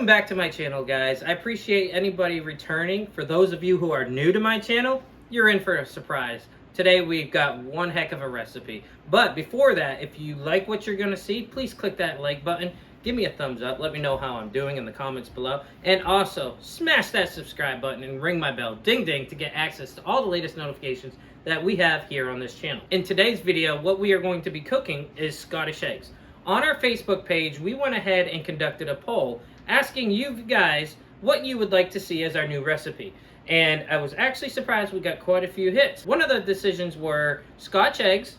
Welcome back to my channel, guys. I appreciate anybody returning. For those of you who are new to my channel, you're in for a surprise. Today we've got one heck of a recipe. But before that, if you like what you're gonna see, please click that like button. Give me a thumbs up. Let me know how I'm doing in the comments below. And also, smash that subscribe button and ring my bell, ding ding, to get access to all the latest notifications that we have here on this channel. In today's video, what we are going to be cooking is Scottish eggs. On our Facebook page, we went ahead and conducted a poll asking you guys what you would like to see as our new recipe. And I was actually surprised we got quite a few hits. One of the decisions were Scotch eggs,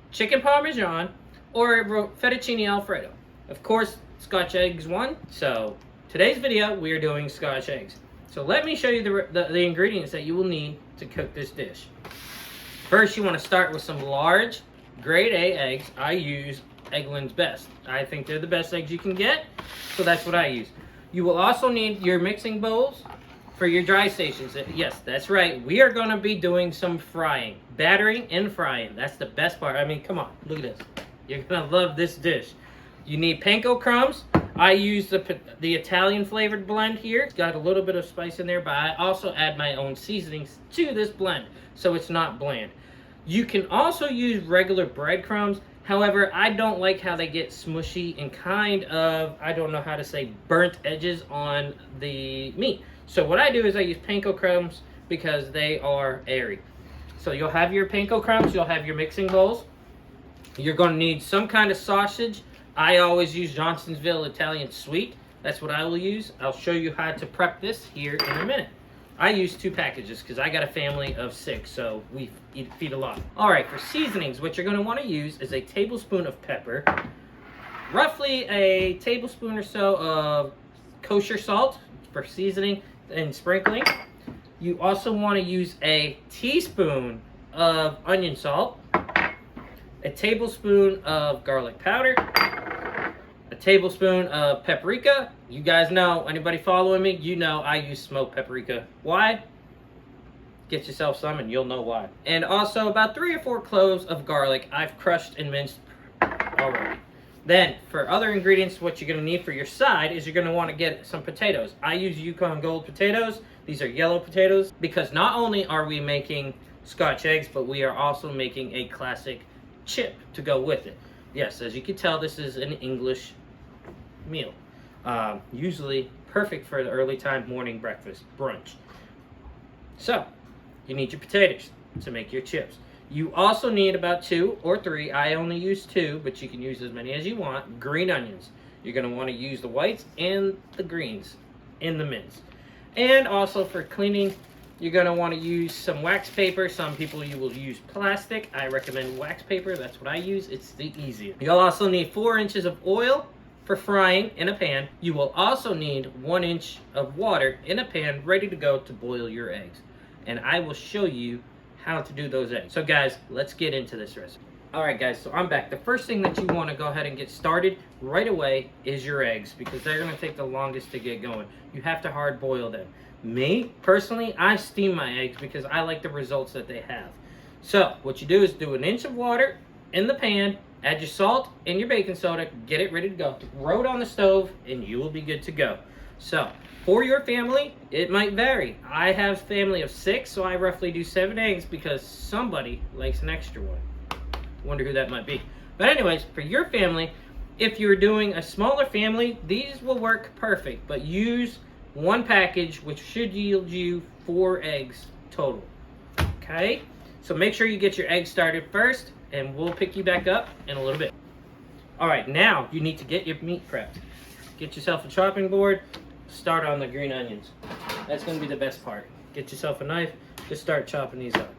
chicken parmesan, or fettuccine alfredo. Of course, Scotch eggs won, so today's video we are doing Scotch eggs. So let me show you the ingredients that you will need to cook this dish. First, you want to start with some large grade A eggs. I use Eggland's Best. I think they're the best eggs you can get, so that's what I use. You will also need your mixing bowls for your dry stations. Yes, that's right. We are going to be doing some frying, battering and frying. That's the best part. I mean, come on, look at this. You're going to love this dish. You need panko crumbs. I use the Italian flavored blend here. It's got a little bit of spice in there, but I also add my own seasonings to this blend, so it's not bland. You can also use regular breadcrumbs. However, I don't like how they get smushy and kind of, I don't know how to say, burnt edges on the meat. So what I do is I use panko crumbs because they are airy. So you'll have your panko crumbs, you'll have your mixing bowls. You're going to need some kind of sausage. I always use Johnsonville Italian Sweet. That's what I will use. I'll show you how to prep this here in a minute. I use 2 packages because I got a family of 6, so we feed a lot. All right, for seasonings, what you're going to want to use is a tablespoon of pepper, roughly a tablespoon or so of kosher salt for seasoning and sprinkling. You also want to use a teaspoon of onion salt, a tablespoon of garlic powder, a tablespoon of paprika. You guys know, anybody following me, you know I use smoked paprika. Why? Get yourself some and you'll know why. And also about 3 or 4 cloves of garlic I've crushed and minced already. Then, for other ingredients, what you're going to need for your side is you're going to want to get some potatoes. I use Yukon Gold potatoes. These are yellow potatoes because not only are we making Scotch eggs, but we are also making a classic chip to go with it. Yes, as you can tell, this is an English meal. Usually perfect for the early time morning breakfast, brunch. So, you need your potatoes to make your chips. You also need about 2 or 3, I only use 2, but you can use as many as you want, green onions. You're going to want to use the whites and the greens in the mince. And also for cleaning, you're going to want to use some wax paper. Some people you will use plastic. I recommend wax paper. That's what I use. It's the easiest. You'll also need 4 inches of oil for frying in a pan. You will also need 1 inch of water in a pan ready to go to boil your eggs. And I will show you how to do those eggs. So guys, let's get into this recipe. Alright guys, so I'm back. The first thing that you want to go ahead and get started right away is your eggs, because they're going to take the longest to get going. You have to hard boil them. Me, personally, I steam my eggs because I like the results that they have. So, what you do is do 1 inch of water in the pan, add your salt and your baking soda, get it ready to go. Throw it on the stove, and you will be good to go. So, for your family, it might vary. I have a family of 6, so I roughly do 7 eggs because somebody likes an extra one. Wonder who that might be. But anyways, for your family, if you're doing a smaller family, these will work perfect, but use 1 package, which should yield you 4 eggs total. Okay? So make sure you get your eggs started first, and we'll pick you back up in a little bit. Alright, now you need to get your meat prepped. Get yourself a chopping board. Start on the green onions. That's going to be the best part. Get yourself a knife. Just start chopping these up.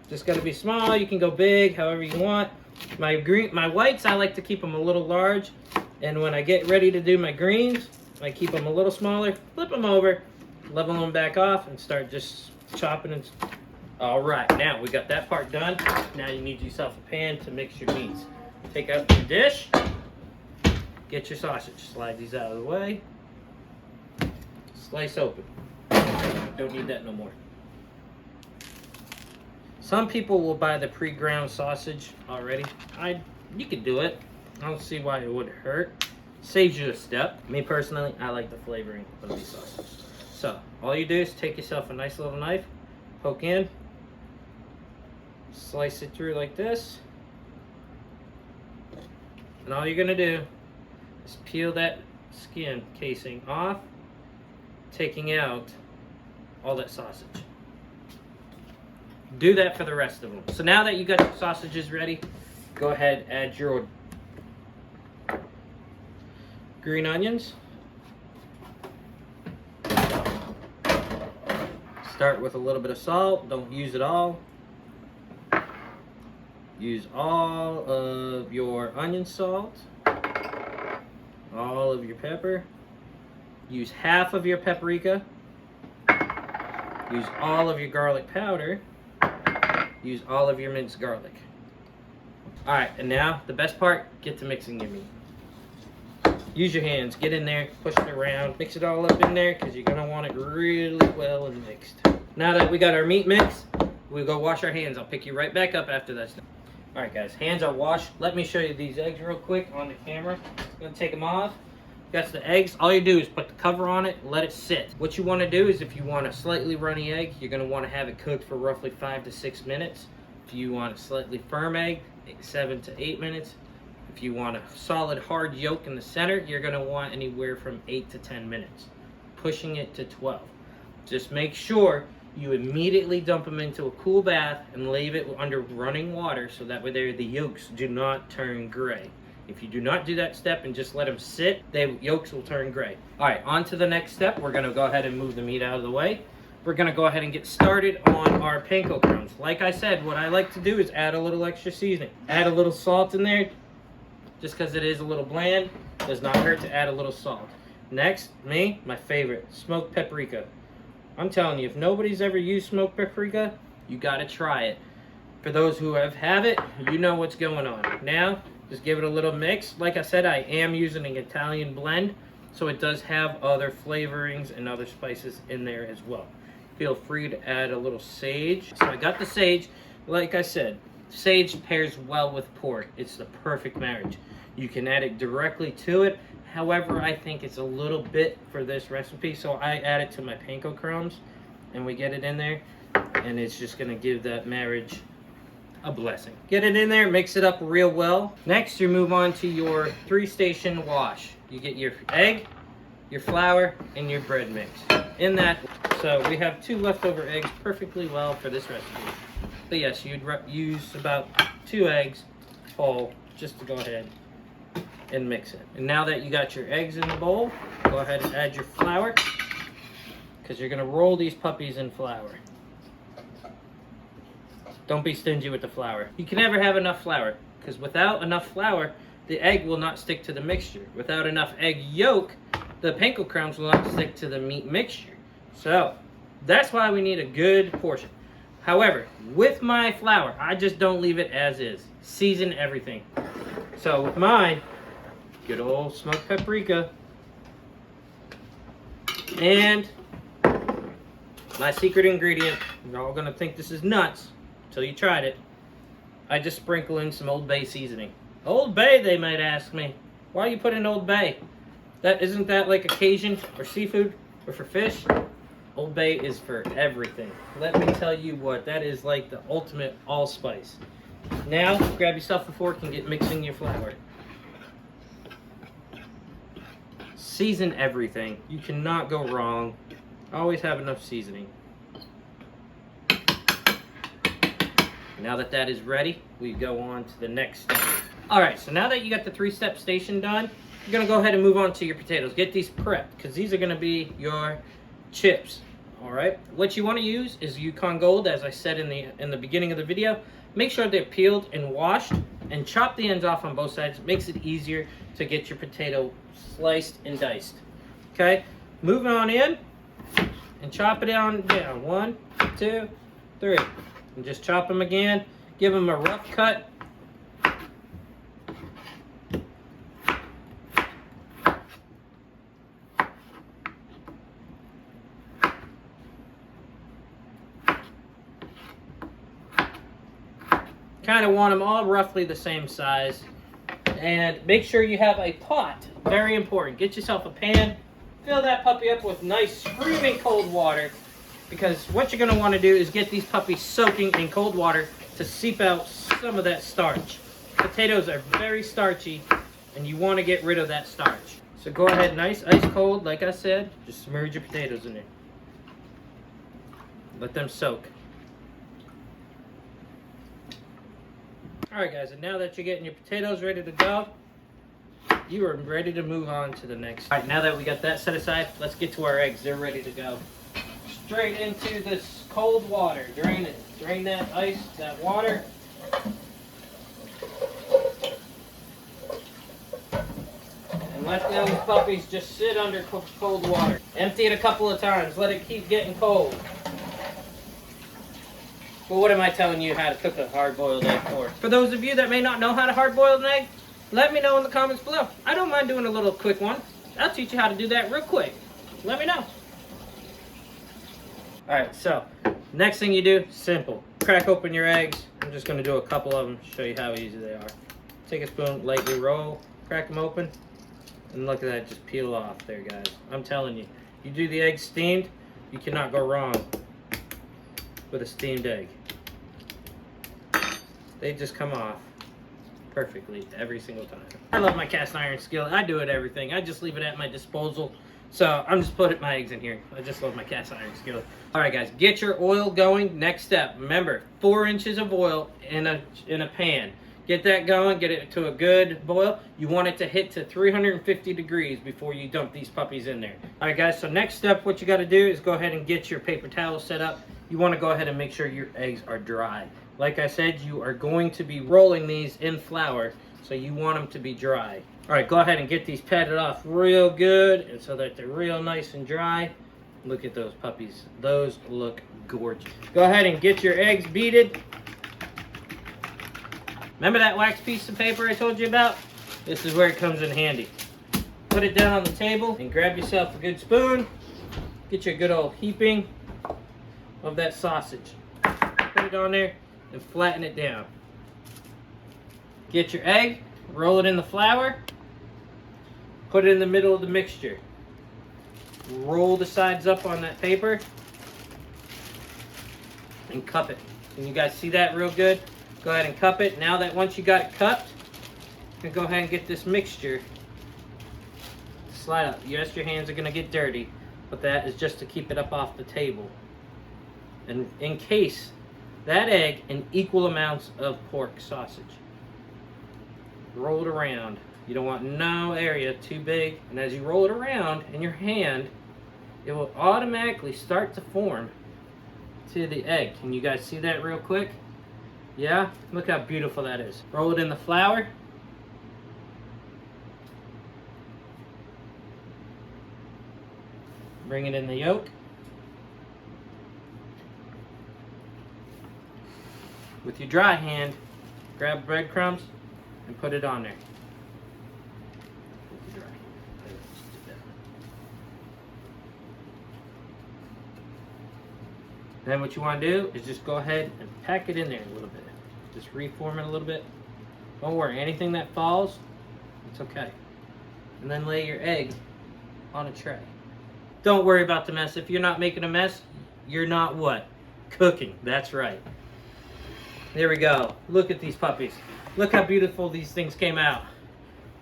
Just got to be small. You can go big, however you want. My whites, I like to keep them a little large. And when I get ready to do my greens, I keep them a little smaller, flip them over, level them back off, and start just chopping and... Alright, now we got that part done. Now you need yourself a pan to mix your meats. Take out your dish, get your sausage, slide these out of the way, slice open. Don't need that no more. Some people will buy the pre-ground sausage already. You could do it. I don't see why it would hurt. Saves you a step. Me personally, I like the flavoring of these sausages. So all you do is take yourself a nice little knife, poke in, slice it through like this, and all you're gonna do is peel that skin casing off, taking out all that sausage. Do that for the rest of them. So now that you got your sausages ready, go ahead, add your green onions. Start with a little bit of salt. Don't use it all. Use all of your onion salt, all of your pepper. Use half of your paprika. Use all of your garlic powder. Use all of your minced garlic. All right, and now the best part, get to mixing your meat. Use your hands, get in there, push it around, mix it all up in there because you're gonna want it really well and mixed. Now that we got our meat mixed, we'll go wash our hands. I'll pick you right back up after that's done. All right, guys, hands are washed. Let me show you these eggs real quick on the camera. I'm gonna take them off. That's the eggs. All you do is put the cover on it, let it sit. What you want to do is, if you want a slightly runny egg, you're going to want to have it cooked for roughly 5 to 6 minutes. If you want a slightly firm egg, 7 to 8 minutes. If you want a solid hard yolk in the center, you're going to want anywhere from 8 to 10 minutes, pushing it to 12. Just make sure you immediately dump them into a cool bath and leave it under running water so that way the yolks do not turn gray. If you do not do that step and just let them sit, the yolks will turn gray. All right, on to the next step. We're gonna go ahead and move the meat out of the way. We're gonna go ahead and get started on our panko crumbs. Like I said, what I like to do is add a little extra seasoning. Add a little salt in there, just because it is a little bland. Does not hurt to add a little salt. Next, my favorite, smoked paprika. I'm telling you, if nobody's ever used smoked paprika, you gotta try it. For those who have it, you know what's going on. Now, just give it a little mix. Like I said, I am using an Italian blend, so it does have other flavorings and other spices in there as well. Feel free to add a little sage. So I got the sage. Like I said, sage pairs well with pork. It's the perfect marriage. You can add it directly to it. However, I think it's a little bit for this recipe, so I add it to my panko crumbs, and we get it in there, and it's just gonna give that marriage a blessing. Get it in there, mix it up real well. Next, you move on to your 3-station wash. You get your egg, your flour, and your bread mix. In that, so we have 2 leftover eggs perfectly well for this recipe. But yes, you'd use about 2 eggs whole just to go ahead and mix it. And now that you got your eggs in the bowl, go ahead and add your flour, because you're gonna roll these puppies in flour. Don't be stingy with the flour. You can never have enough flour, because without enough flour, the egg will not stick to the mixture. Without enough egg yolk, the panko crumbs will not stick to the meat mixture. So, that's why we need a good portion. However, with my flour, I just don't leave it as is. Season everything. So with mine, good old smoked paprika, and my secret ingredient, you're all gonna think this is nuts until you tried it. I just sprinkle in some Old Bay seasoning. Old Bay, they might ask me. Why you put in Old Bay? Isn't that like occasion or seafood or for fish? Old Bay is for everything. Let me tell you what, that is like the ultimate allspice. Now, grab yourself a fork and get mixing your flour. Season everything. You cannot go wrong. Always have enough seasoning. Now that that is ready, we go on to the next step. Alright, so now that you got the 3-step station done, you're going to go ahead and move on to your potatoes. Get these prepped, because these are going to be your chips. Alright, what you want to use is Yukon Gold, as I said in the beginning of the video. Make sure they're peeled and washed, and chop the ends off on both sides. It makes it easier to get your potato sliced and diced. Okay, move on in and chop it down. 1, 2, 3. And just chop them again. Give them a rough cut. Kind of want them all roughly the same size. And make sure you have a pot Very important. Get yourself a pan. Fill that puppy up with nice screaming cold water, because what you're going to want to do is get these puppies soaking in cold water to seep out some of that starch. Potatoes are very starchy, and you want to get rid of that starch. So go ahead, nice ice cold, like I said, just submerge your potatoes in there. Let them soak. Alright guys, and now that you're getting your potatoes ready to go, you are ready to move on to the next. Alright, now that we got that set aside, let's get to our eggs. They're ready to go. Straight into this cold water. Drain it. Drain that ice, that water. And let those puppies just sit under cold water. Empty it a couple of times. Let it keep getting cold. But what am I telling you how to cook a hard-boiled egg for? For those of you that may not know how to hard-boil an egg, let me know in the comments below. I don't mind doing a little quick one. I'll teach you how to do that real quick. Let me know. Alright, so next thing you do, simple. Crack open your eggs. I'm just going to do a couple of them, show you how easy they are. Take a spoon, lightly roll, crack them open, and look at that, just peel off there, guys. I'm telling you, you do the eggs steamed, you cannot go wrong with a steamed egg. They just come off perfectly every single time. I love my cast iron skillet. I do it everything. I just leave it at my disposal. So I'm just putting my eggs in here. I just love my cast iron skillet. All right, guys, get your oil going. Next step, remember, 4 inches of oil in a pan. Get that going. Get it to a good boil. You want it to hit to 350 degrees before you dump these puppies in there. All right, guys. So next step, what you got to do is go ahead and get your paper towel set up. You want to go ahead and make sure your eggs are dry. Like I said, you are going to be rolling these in flour, so you want them to be dry. All right, go ahead and get these patted off real good, and so that they're real nice and dry. Look at those puppies. Those look gorgeous. Go ahead and get your eggs beaten. Remember that wax piece of paper I told you about? This is where it comes in handy. Put it down on the table and grab yourself a good spoon. Get you a good old heaping of that sausage. Put it on there and flatten it down. Get your egg, roll it in the flour, put it in the middle of the mixture. Roll the sides up on that paper and cup it. Can you guys see that real good? Go ahead and cup it. Now that once you got it cupped, you can go ahead and get this mixture. Slide up. Yes, your hands are going to get dirty, but that is just to keep it up off the table. And encase that egg in equal amounts of pork sausage. Roll it around. You don't want no area too big, and as you roll it around in your hand, it will automatically start to form to the egg. Can you guys see that real quick? Yeah? Look how beautiful that is. Roll it in the flour. Bring it in the yolk. With your dry hand, grab breadcrumbs and put it on there. Then what you want to do is just go ahead and pack it in there a little bit. Just reform it a little bit. Don't worry, anything that falls, it's okay. And then lay your egg on a tray. Don't worry about the mess. If you're not making a mess, you're not what? Cooking. That's right. There we go. Look at these puppies. Look how beautiful these things came out.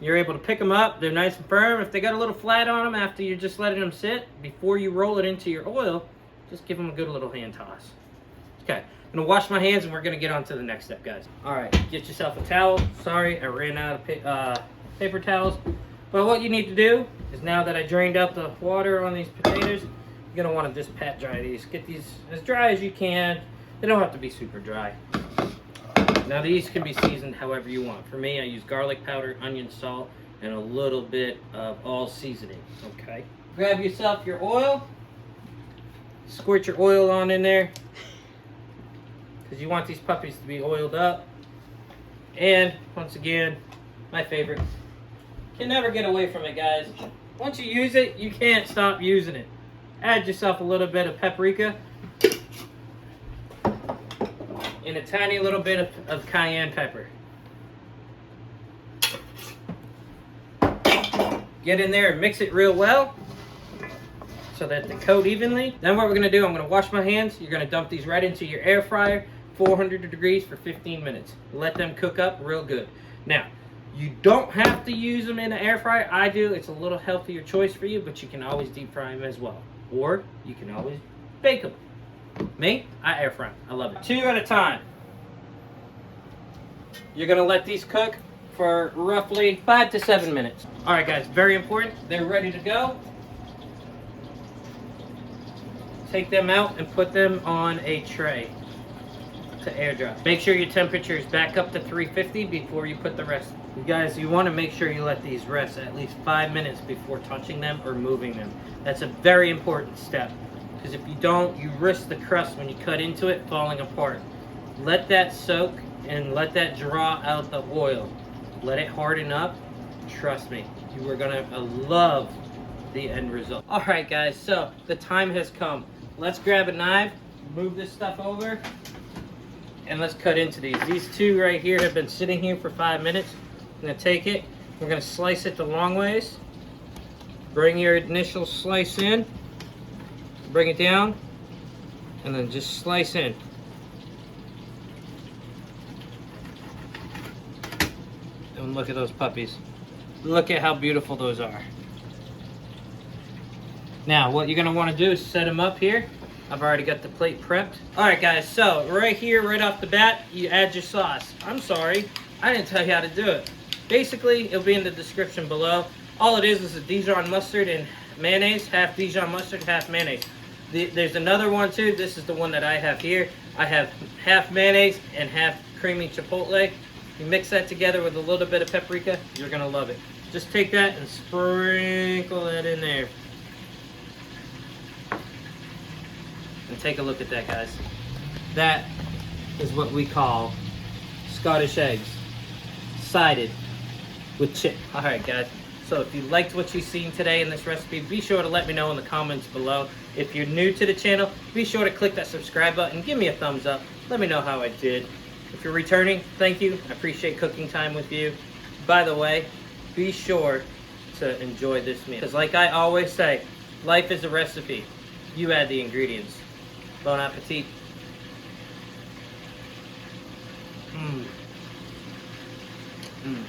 You're able to pick them up. They're nice and firm. If they got a little flat on them after you're just letting them sit, before you roll it into your oil, just give them a good little hand toss. Okay, I'm gonna wash my hands and we're gonna get on to the next step, guys. All right, get yourself a towel. Sorry, I ran out of paper towels. But what you need to do is, now that I drained out the water on these potatoes, you're gonna wanna just pat dry these. Get these as dry as you can. They don't have to be super dry. Now these can be seasoned however you want. For me, I use garlic powder, onion, salt, and a little bit of all seasoning, okay? Grab yourself your oil. Squirt your oil on in there, because you want these puppies to be oiled up. And once again, my favorite, can never get away from it, guys. Once you use it, you can't stop using it. Add yourself a little bit of paprika and a tiny little bit of cayenne pepper. Get in there and mix it real well so that they coat evenly. Then what we're gonna do, I'm gonna wash my hands. You're gonna dump these right into your air fryer, 400 degrees for 15 minutes. Let them cook up real good. Now, you don't have to use them in an air fryer. I do. It's a little healthier choice for you, but you can always deep fry them as well. Or you can always bake them. Me, I air fry them. I love it. 2 at a time. You're gonna let these cook for roughly 5 to 7 minutes. All right, guys, very important. They're ready to go. Take them out and put them on a tray to air dry. Make sure your temperature is back up to 350 before you put the rest. You guys, you want to make sure you let these rest at least 5 minutes before touching them or moving them. That's a very important step, because if you don't, you risk the crust when you cut into it falling apart. Let that soak and let that draw out the oil. Let it harden up. Trust me, you are gonna love the end result. All right, guys, so the time has come. Let's grab a knife, move this stuff over, and let's cut into these. These two right here have been sitting here for 5 minutes. I'm gonna take it, we're gonna slice it the long ways. Bring your initial slice in, bring it down, and then just slice in. And look at those puppies. Look at how beautiful those are. Now, what you're gonna wanna do is set them up here. I've already got the plate prepped. All right, guys, so right here, right off the bat, you add your sauce. I'm sorry, I didn't tell you how to do it. Basically, it'll be in the description below. All it is a Dijon mustard and mayonnaise, half Dijon mustard, half mayonnaise. There's another one too. This is the one that I have here. I have half mayonnaise and half creamy chipotle. You mix that together with a little bit of paprika, you're gonna love it. Just take that and sprinkle that in there. And take a look at that, guys. That is what we call Scottish eggs, sided with chip. All right, guys. So if you liked what you've seen today in this recipe, be sure to let me know in the comments below. If you're new to the channel, be sure to click that subscribe button. Give me a thumbs up. Let me know how I did. If you're returning, thank you. I appreciate cooking time with you. By the way, be sure to enjoy this meal. Because like I always say, life is a recipe. You add the ingredients. Bon appetit. Mmm. Mmm.